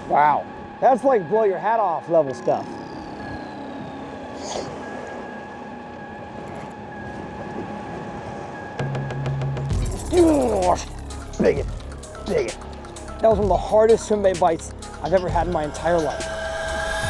Wow, that's like blow your hat off level stuff. Big it. That was one of the hardest swim bait bites I've ever had in my entire life.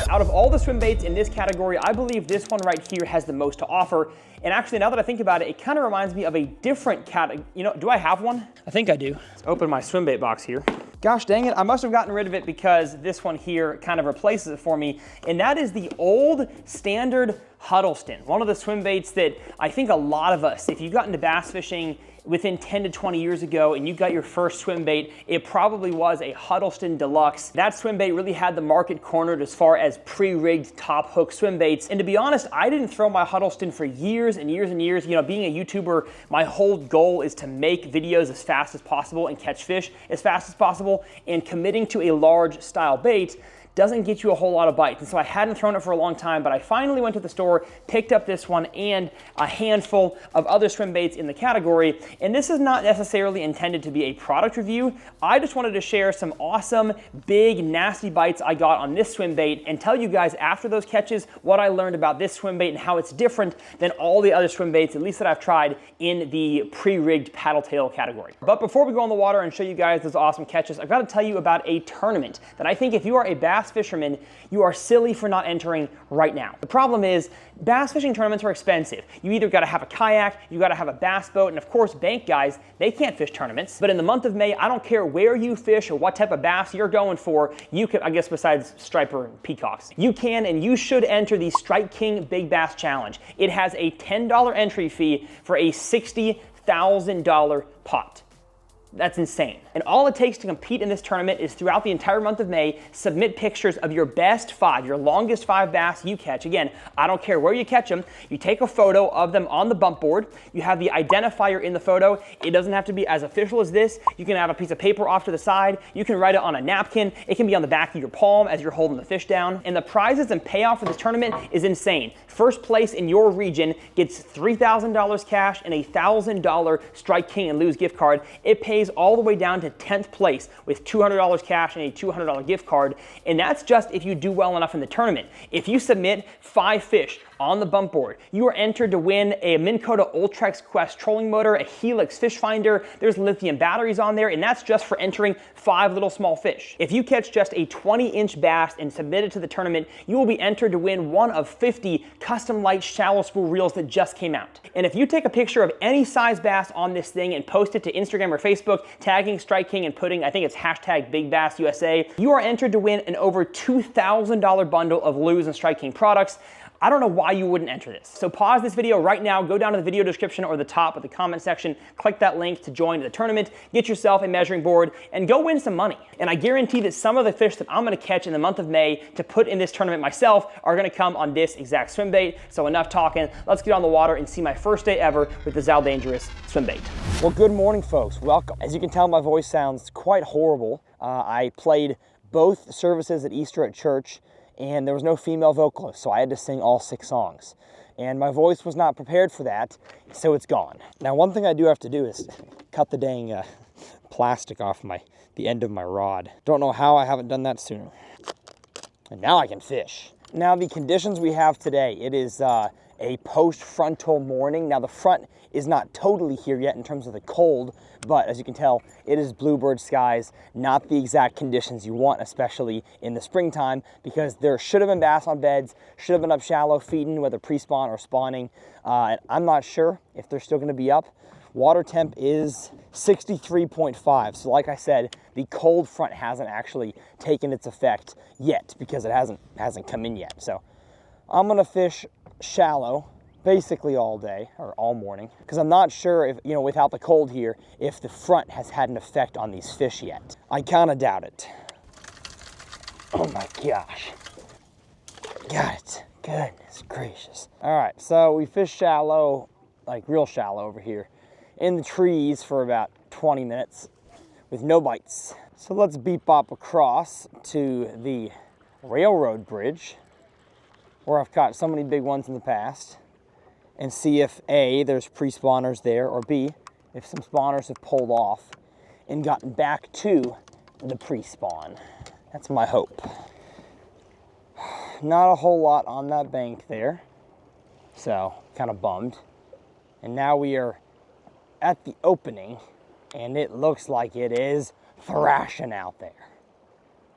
Out of all the swim baits in this category, I believe this one right here has the most to offer. And actually, now that I think about it, it kind of reminds me of a different category. You know, do I have one? I think I do. Let's open my swim bait box here. Gosh dang it, I must have gotten rid of it because this one here kind of replaces it for me. And that is the old standard Huddleston, one of the swim baits that I think a lot of us, if you got into bass fishing within 10 to 20 years ago and you got your first swim bait, it probably was a Huddleston Deluxe. That swim bait really had the market cornered as far as pre-rigged top hook swim baits. And to be honest, I didn't throw my Huddleston for years and years and years. You know, being a YouTuber, my whole goal is to make videos as fast as possible and catch fish as fast as possible. And committing to a large style bait doesn't get you a whole lot of bites. And so I hadn't thrown it for a long time, but I finally went to the store, picked up this one and a handful of other swim baits in the category. And this is not necessarily intended to be a product review. I just wanted to share some awesome, big, nasty bites I got on this swim bait and tell you guys after those catches what I learned about this swim bait and how it's different than all the other swim baits, at least that I've tried in the pre-rigged paddle tail category. But before we go in the water and show you guys those awesome catches, I've got to tell you about a tournament that I think if you are a bass fisherman, you are silly for not entering right now. The problem is bass fishing tournaments are expensive. You either got to have a kayak, you got to have a bass boat, and of course bank guys, they can't fish tournaments. But in the month of May, I don't care where you fish or what type of bass you're going for, you can, I guess besides striper and peacocks, you can and you should enter the Strike King Big Bass Challenge. It has a $10 entry fee for a $60,000 pot. That's insane. And all it takes to compete in this tournament is throughout the entire month of May, submit pictures of your best 5, your longest 5 bass you catch. Again, I don't care where you catch them. You take a photo of them on the bump board. You have the identifier in the photo. It doesn't have to be as official as this. You can have a piece of paper off to the side. You can write it on a napkin. It can be on the back of your palm as you're holding the fish down. And the prizes and payoff for this tournament is insane. First place in your region gets $3,000 cash and a $1,000 Strike King and Lose gift card. It pays all the way down to 10th place with $200 cash and a $200 gift card. And that's just if you do well enough in the tournament. If you submit 5 fish on the bump board, you are entered to win a Minn Kota Ultrex Quest trolling motor, a Helix fish finder, there's lithium batteries on there, and that's just for entering 5 little small fish. If you catch just a 20-inch bass and submit it to the tournament, you will be entered to win one of 50 custom light shallow spool reels that just came out. And if you take a picture of any size bass on this thing and post it to Instagram or Facebook, tagging Strike King and putting, I think it's hashtag Big Bass USA, you are entered to win an over $2,000 bundle of Lose and Strike King products. I don't know why you wouldn't enter this. So pause this video right now, go down to the video description or the top of the comment section, click that link to join the tournament, get yourself a measuring board, and go win some money. And I guarantee that some of the fish that I'm gonna catch in the month of May to put in this tournament myself are gonna come on this exact swim bait. So enough talking, let's get on the water and see my first day ever with the Zal Dangerous swim bait. Well, good morning, folks, welcome. As you can tell, my voice sounds quite horrible. I played both services at Easter at church, and there was no female vocalist, so I had to sing all 6 songs. And my voice was not prepared for that, so it's gone. Now, one thing I do have to do is cut the dang plastic off the end of my rod. Don't know how I haven't done that sooner. And now I can fish. Now, the conditions we have today, it is a post-frontal morning. Now, the front is not totally here yet in terms of the cold, but as you can tell, it is bluebird skies, not the exact conditions you want, especially in the springtime, because there should have been bass on beds, should have been up shallow feeding, whether pre-spawn or spawning. And I'm not sure if they're still gonna be up. Water temp is 63.5. So like I said, the cold front hasn't actually taken its effect yet because it hasn't come in yet. So I'm gonna fish shallow basically all day or all morning because I'm not sure if, you know, without the cold here, if the front has had an effect on these fish yet. I kind of doubt it. Oh my gosh. Got it. Goodness gracious. All right, so we fished shallow, like real shallow over here in the trees for about 20 minutes with no bites. So let's beep bop across to the railroad bridge where I've caught so many big ones in the past, and see if A, there's pre-spawners there, or B, if some spawners have pulled off and gotten back to the pre-spawn. That's my hope. Not a whole lot on that bank there, so kind of bummed. And now we are at the opening, and it looks like it is thrashing out there.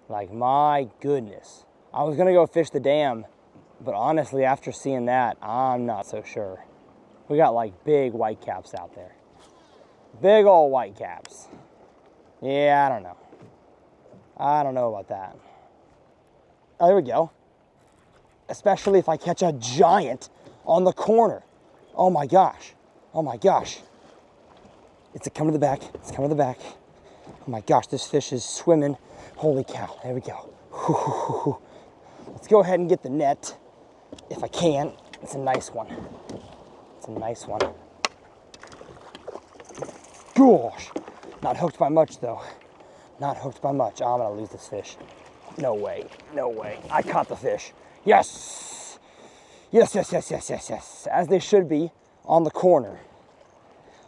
Like, my goodness. I was gonna go fish the dam, but honestly, after seeing that, I'm not so sure. We got like big whitecaps out there. Big old whitecaps. Yeah, I don't know. I don't know about that. Oh, there we go. Especially if I catch a giant on the corner. Oh my gosh. Oh my gosh. It's coming to the back. It's coming to the back. Oh my gosh, this fish is swimming. Holy cow. There we go. Let's go ahead and get the net if I can. It's a nice one. It's a nice one. Gosh. Not hooked by much though. Not hooked by much. Oh, I'm gonna lose this fish. No way. No way. I caught the fish. Yes. Yes, yes, yes, yes, yes, yes. As they should be on the corner.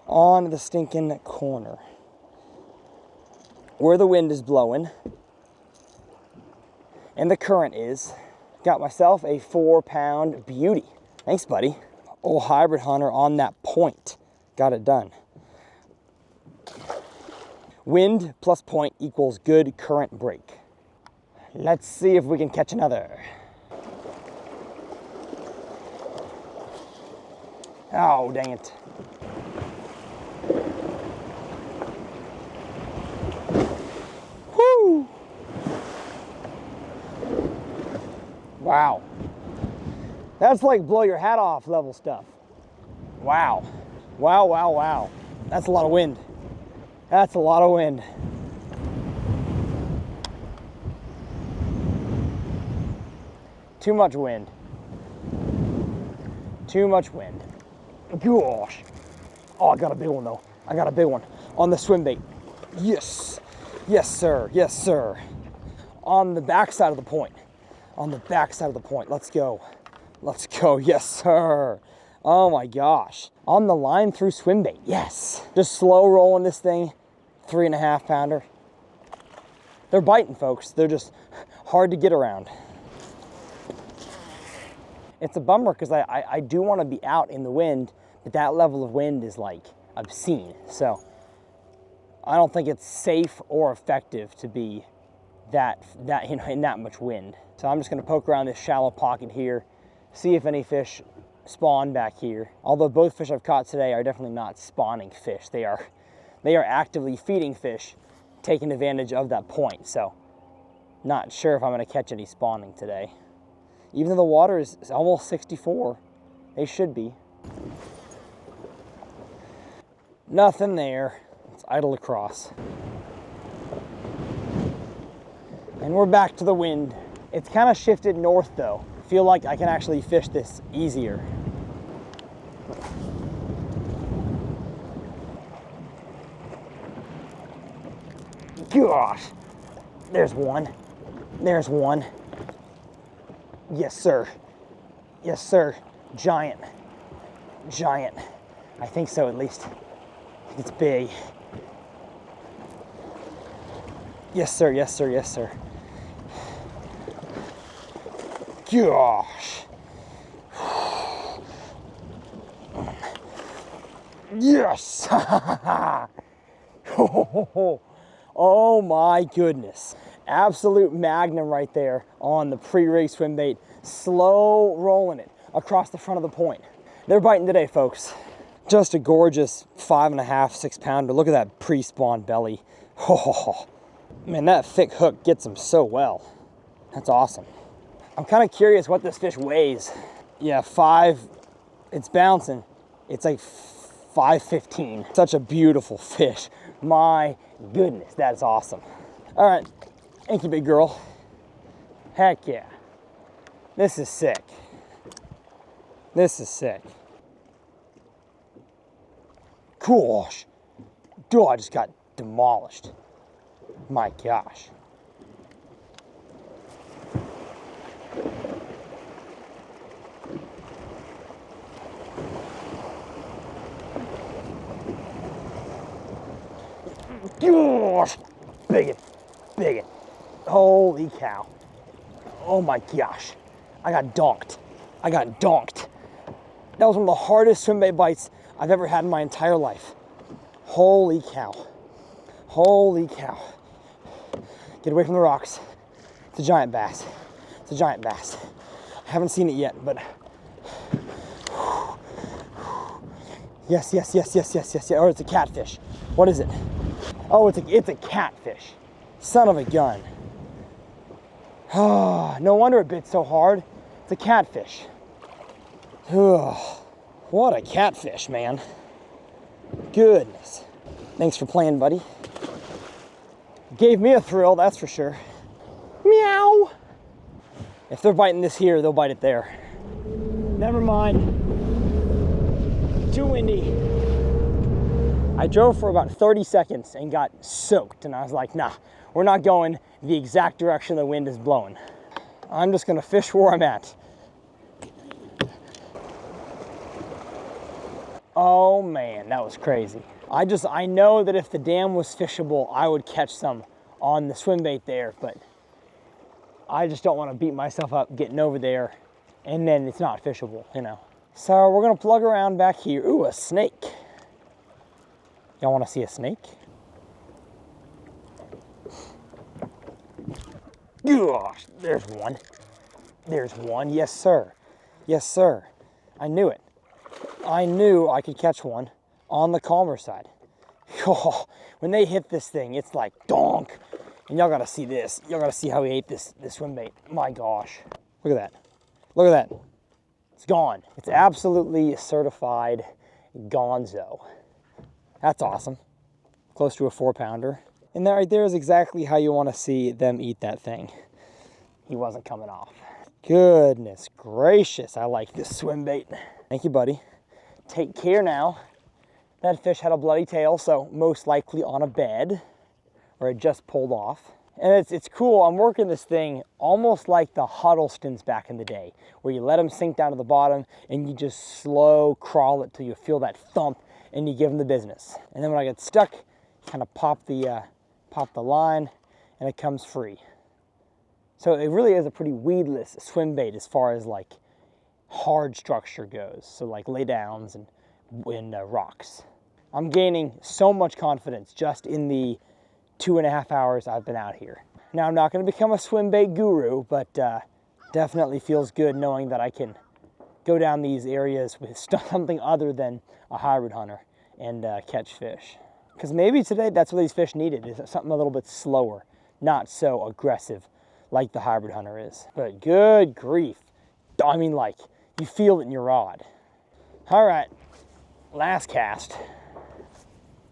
On the stinking corner. Where the wind is blowing. And the current is. Got myself a 4-pound beauty. Thanks, buddy. Old hybrid hunter on that point. Got it done. Wind plus point equals good current break. Let's see if we can catch another. Oh, dang it. Woo! Wow. That's like blow your hat off level stuff. Wow. Wow, wow, wow. That's a lot of wind. That's a lot of wind. Too much wind. Too much wind. Gosh. Oh, I got a big one though. I got a big one on the swim bait. Yes. Yes, sir. Yes, sir. On the back side of the point. On the back side of the point. Let's go. Let's go. Yes, sir. Oh my gosh. On the line through swim bait. Yes. Just slow rolling this thing. 3.5 pounder. They're biting, folks. They're just hard to get around. It's a bummer because I do want to be out in the wind, but that level of wind is like obscene. So I don't think it's safe or effective to be in that much wind. So I'm just going to poke around this shallow pocket here, see if any fish spawn back here. Although both fish I've caught today are definitely not spawning fish. They are actively feeding fish, taking advantage of that point. So not sure if I'm going to catch any spawning today. Even though the water is almost 64, they should be. Nothing there. Let's idle across. And we're back to the wind. It's kind of shifted north though. I feel like I can actually fish this easier. Gosh, there's one. There's one. Yes, sir. Yes, sir. Giant. Giant. I think so, at least. I think it's big. Yes, sir. Yes, sir. Yes, sir. Gosh. Yes. Oh my goodness. Absolute magnum right there on the pre-rig swim bait. Slow rolling it across the front of the point. They're biting today, folks. Just a gorgeous 5.5, 6 pounder. Look at that pre-spawn belly. Oh, man, that thick hook gets them so well. That's awesome. I'm kind of curious what this fish weighs. Yeah, it's bouncing. It's like 515. Such a beautiful fish. My goodness, that's awesome. All right, thank you, big girl. Heck yeah. This is sick. This is sick. Gosh. Dude, I just got demolished. My gosh. Gosh. Bigot. Bigot. Holy cow. Oh my gosh. I got donked. I got donked. That was one of the hardest swimbait bites I've ever had in my entire life. Holy cow. Holy cow. Get away from the rocks. It's a giant bass. It's a giant bass. I haven't seen it yet, but yes, yes, yes, yes, yes, yes, yes. Or it's a catfish. What is it? Oh, it's a catfish. Son of a gun. Oh, no wonder it bit so hard. It's a catfish. Oh, what a catfish, man. Goodness. Thanks for playing, buddy. Gave me a thrill, that's for sure. Meow. If they're biting this here, they'll bite it there. Never mind. Too windy. I drove for about 30 seconds and got soaked, and I was like, nah, we're not going the exact direction the wind is blowing. I'm just gonna fish where I'm at. Oh man, that was crazy. I know that if the dam was fishable, I would catch some on the swim bait there, but I just don't want to beat myself up getting over there and then it's not fishable, you know. So we're gonna plug around back here. Ooh, a snake. Y'all wanna see a snake? Gosh, there's one. There's one, yes sir. Yes sir, I knew it. I knew I could catch one on the calmer side. Oh, when they hit this thing, it's like donk. And y'all gotta see this. Y'all gotta see how he ate this swim bait. My gosh. Look at that. Look at that. It's gone. It's absolutely certified gonzo. That's awesome. Close to a 4-pounder. And that right there is exactly how you want to see them eat that thing. He wasn't coming off. Goodness gracious, I like this swim bait. Thank you, buddy. Take care now. That fish had a bloody tail, so most likely on a bed, or it just pulled off. And it's cool, I'm working this thing almost like the Huddlestons back in the day, where you let them sink down to the bottom and you just slow crawl it till you feel that thump and you give them the business. And then when I get stuck, kind of pop the line and it comes free. So it really is a pretty weedless swim bait as far as like hard structure goes. So like lay downs and rocks. I'm gaining so much confidence just in the 2.5 hours I've been out here. Now I'm not going to become a swim bait guru, but definitely feels good knowing that I can go down these areas with something other than a hybrid hunter and catch fish. Because maybe today that's what these fish needed, is something a little bit slower, not so aggressive like the hybrid hunter is. But good grief. I mean, like, you feel it in your rod. All right, last cast.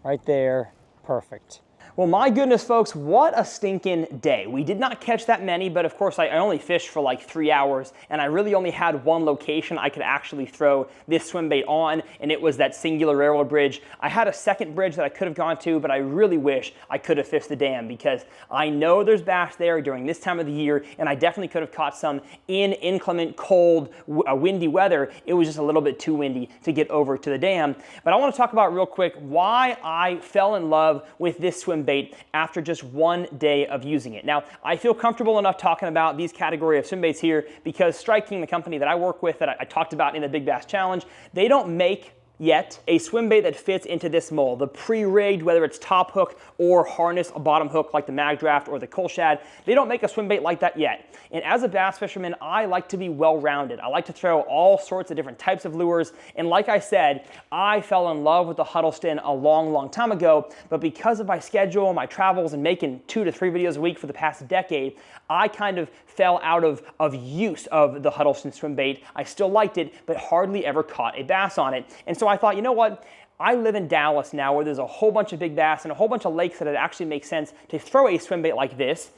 Right there, perfect. Well, my goodness, folks, what a stinking day. We did not catch that many, but of course I only fished for like 3 hours, and I really only had one location I could actually throw this swim bait on, and it was that singular railroad bridge. I had a second bridge that I could have gone to, but I really wish I could have fished the dam, because I know there's bass there during this time of the year, and I definitely could have caught some in inclement, cold, windy weather. It was just a little bit too windy to get over to the dam. But I want to talk about real quick why I fell in love with this swim bait after just 1 day of using it. Now, I feel comfortable enough talking about these category of swim baits here because Strike King, the company that I work with, that I talked about in the Big Bass Challenge, they don't make yet a swim bait that fits into this mold. The pre-rigged, whether it's top hook or harness a bottom hook like the Mag Draft or the Coal Shad, they don't make a swim bait like that yet. And as a bass fisherman, I like to be well-rounded. I like to throw all sorts of different types of lures. And like I said, I fell in love with the Huddleston a long, long time ago, but because of my schedule, my travels, and making 2 to 3 videos a week for the past decade, I kind of fell out of use of the Huddleston swim bait. I still liked it, but hardly ever caught a bass on it. And so I thought, you know what? I live in Dallas now, where there's a whole bunch of big bass and a whole bunch of lakes that it actually makes sense to throw a swim bait like this.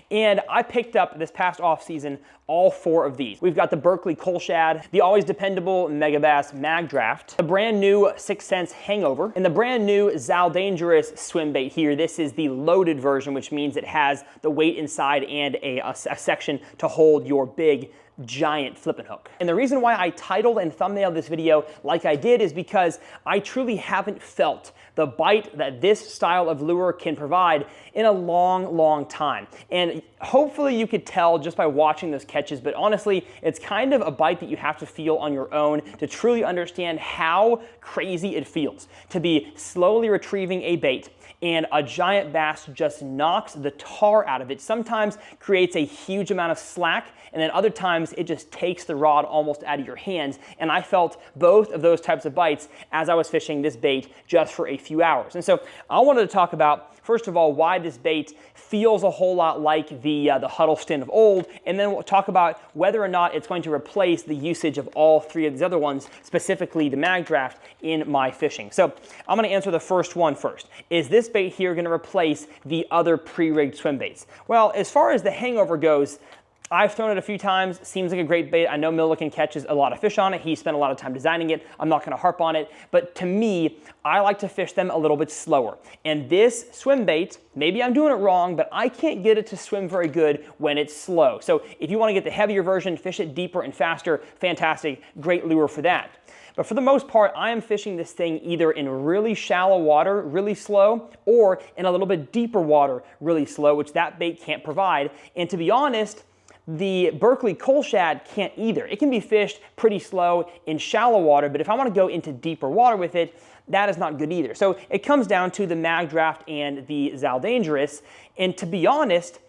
And I picked up this past off season all 4 of these. We've got the Berkeley Coal Shad, the always dependable Megabass Mag Draft, the brand new 6th Sense Hangover, and the brand new Daingerous swim bait here. This is the loaded version, which means it has the weight inside and a section to hold your big giant flipping hook. And the reason why I titled and thumbnailed this video like I did is because I truly haven't felt the bite that this style of lure can provide in a long, long time. And hopefully you could tell just by watching those catches, but honestly, it's kind of a bite that you have to feel on your own to truly understand how crazy it feels to be slowly retrieving a bait and a giant bass just knocks the tar out of it. Sometimes creates a huge amount of slack, and then other times it just takes the rod almost out of your hands. And I felt both of those types of bites as I was fishing this bait just for a few hours. And so I wanted to talk about, first of all, why this bait feels a whole lot like the Huddleston of old, and then we'll talk about whether or not it's going to replace the usage of all three of these other ones, specifically the mag draft, in my fishing. So I'm going to answer the first one first. Is this bait here going to replace the other pre-rigged swim baits? Well, as far as the hangover goes, I've thrown it a few times. Seems like a great bait. I know Milliken catches a lot of fish on it. He spent a lot of time designing it. I'm not going to harp on it. But to me, I like to fish them a little bit slower. And this swim bait, maybe I'm doing it wrong, but I can't get it to swim very good when it's slow. So if you want to get the heavier version, fish it deeper and faster, fantastic, great lure for that. But for the most part, I am fishing this thing either in really shallow water, really slow, or in a little bit deeper water, really slow, which that bait can't provide. And to be honest, the Berkeley coal shad can't either. It can be fished pretty slow in shallow water, but if I want to go into deeper water with it, that is not good either. So it comes down to the mag draft and the Daingerous. And to be honest,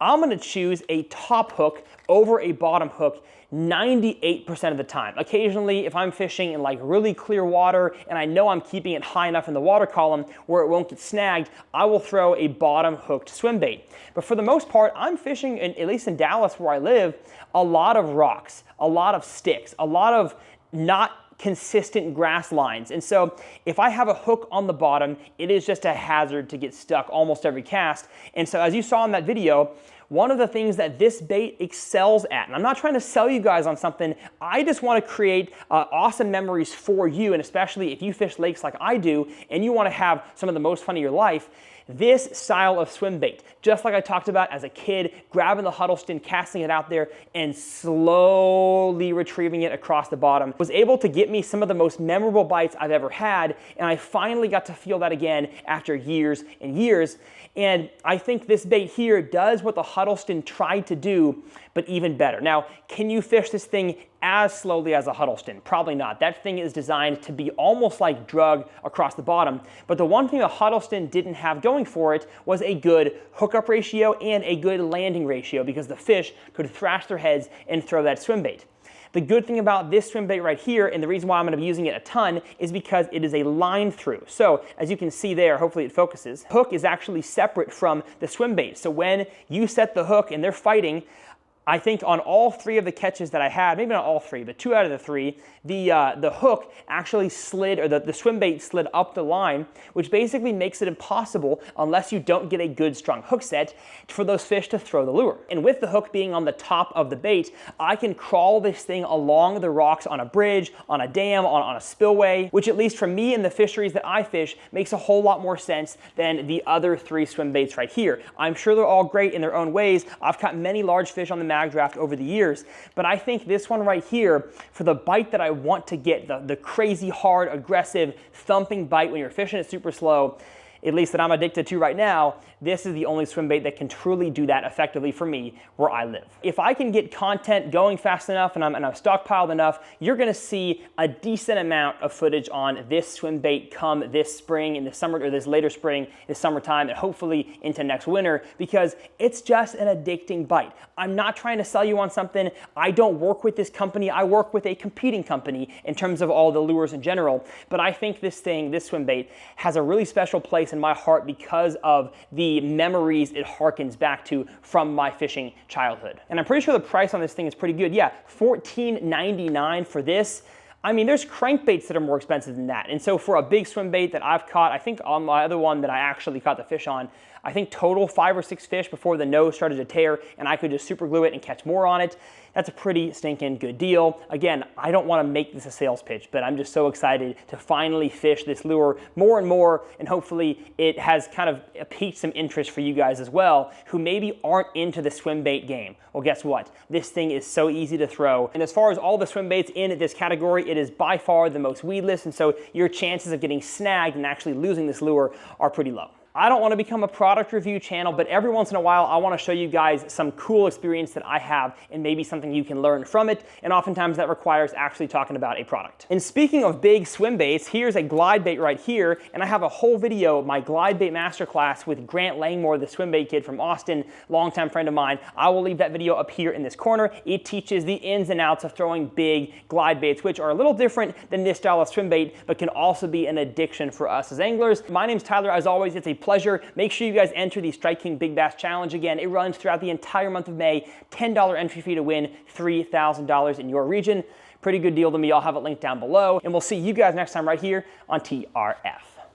I'm going to choose a top hook over a bottom hook 98% of the time. Occasionally, if I'm fishing in like really clear water and I know I'm keeping it high enough in the water column where it won't get snagged, I will throw a bottom hooked swim bait. But for the most part, I'm fishing, at least in Dallas where I live, a lot of rocks, a lot of sticks, a lot of not consistent grass lines. And so if I have a hook on the bottom, it is just a hazard to get stuck almost every cast. And so as you saw in that video, one of the things that this bait excels at, and I'm not trying to sell you guys on something, I just want to create awesome memories for you, and especially if you fish lakes like I do, and you want to have some of the most fun of your life, this style of swim bait, just like I talked about as a kid, grabbing the Huddleston, casting it out there, and slowly retrieving it across the bottom, was able to get me some of the most memorable bites I've ever had, and I finally got to feel that again after years and years. And I think this bait here does what the Huddleston tried to do, but even better. Now, can you fish this thing as slowly as a Huddleston? Probably not. That thing is designed to be almost like drug across the bottom. But the one thing the Huddleston didn't have going for it was a good hookup ratio and a good landing ratio, because the fish could thrash their heads and throw that swim bait. The good thing about this swim bait right here, and the reason why I'm going to be using it a ton, is because it is a line through. So as you can see there, hopefully it focuses, hook is actually separate from the swim bait. So when you set the hook and they're fighting, I think on all three of the catches that I had, maybe not all three, but 2 out of the 3, the hook actually slid, or the swim bait slid up the line, which basically makes it impossible, unless you don't get a good strong hook set, for those fish to throw the lure. And with the hook being on the top of the bait, I can crawl this thing along the rocks on a bridge, on a dam, on a spillway, which at least for me in the fisheries that I fish, makes a whole lot more sense than the other 3 swim baits right here. I'm sure they're all great in their own ways. I've caught many large fish on the mag draft over the years, but I think this one right here, for the bite that I want to get, the crazy hard, aggressive, thumping bite when you're fishing it super slow, at least that I'm addicted to right now, this is the only swim bait that can truly do that effectively for me where I live. If I can get content going fast enough and I'm stockpiled enough, you're gonna see a decent amount of footage on this swim bait come this spring, in the summer, or this later spring, this summertime, and hopefully into next winter, because it's just an addicting bite. I'm not trying to sell you on something. I don't work with this company. I work with a competing company in terms of all the lures in general, but I think this thing, this swim bait, has a really special place in my heart because of the memories it harkens back to from my fishing childhood. And I'm pretty sure the price on this thing is pretty good. Yeah, $14.99 for this. I mean, there's crankbaits that are more expensive than that. And so for a big swim bait that I've caught, I think on my other one that I actually caught the fish on, I think total 5 or 6 fish before the nose started to tear, and I could just super glue it and catch more on it. That's a pretty stinking good deal. Again, I don't want to make this a sales pitch, but I'm just so excited to finally fish this lure more and more, and hopefully it has kind of piqued some interest for you guys as well, who maybe aren't into the swim bait game. Well, guess what? This thing is so easy to throw. And as far as all the swim baits in this category, it is by far the most weedless, and so your chances of getting snagged and actually losing this lure are pretty low. I don't want to become a product review channel, but every once in a while I want to show you guys some cool experience that I have and maybe something you can learn from it, and oftentimes that requires actually talking about a product. And speaking of big swim baits, here's a glide bait right here, and I have a whole video of my glide bait masterclass with Grant Langmore, the swim bait kid from Austin, longtime friend of mine. I will leave that video up here in this corner. It teaches the ins and outs of throwing big glide baits, which are a little different than this style of swim bait, but can also be an addiction for us as anglers. My name's Tyler. As always, it's a pleasure. Make sure you guys enter the Strike King Big Bass Challenge. Again, it runs throughout the entire month of May. $10 entry fee to win $3,000 in your region. Pretty good deal to me. I'll have it linked down below. And we'll see you guys next time right here on TRF.